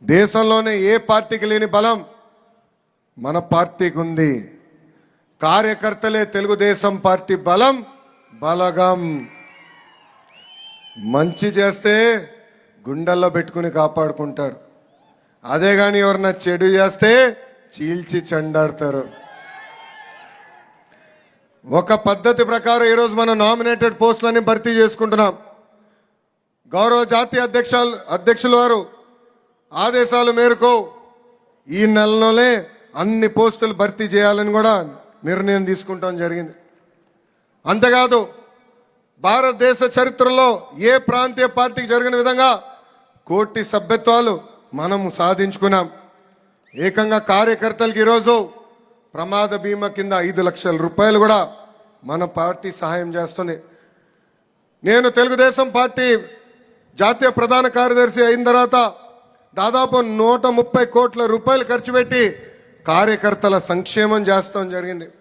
దేశంలోనే ఏ పార్టీకి లేని బలం మన పార్టీకి ఉంది. కార్యకర్తలే తెలుగుదేశం పార్టీ బలం బలగం. మంచి చేస్తే గుండెల్లో పెట్టుకుని కాపాడుకుంటారు. అదే కానీ ఎవరన్నా చెడు చేస్తే చీల్చి చెండాడతారు. ఒక పద్ధతి ప్రకారం ఈరోజు మనం నామినేటెడ్ పోస్టులని భర్తీ చేసుకుంటున్నాం. గౌరవ జాతీయ అధ్యక్షుల వారు ఆదేశాల మేరకు ఈ నెలలోనే అన్ని పోస్టులు భర్తీ చేయాలని కూడా నిర్ణయం తీసుకుంటాం జరిగింది. అంతేకాదు భారతదేశ చరిత్రలో ఏ ప్రాంతీయ పార్టీకి జరిగిన విధంగా 1 కోటి సభ్యత్వాలు మనము సాధించుకున్నాం. ఏకంగా కార్యకర్తలకు ఈరోజు ప్రమాద బీమా కింద 5 లక్షల రూపాయలు కూడా మన పార్టీ సహాయం చేస్తుంది. నేను తెలుగుదేశం పార్టీ జాతీయ ప్రధాన కార్యదర్శి అయిన తర్వాత దాదాపు 130 కోట్ల రూపాయలు ఖర్చు పెట్టి కార్యకర్తల సంక్షేమం చేస్తాం జరిగింది.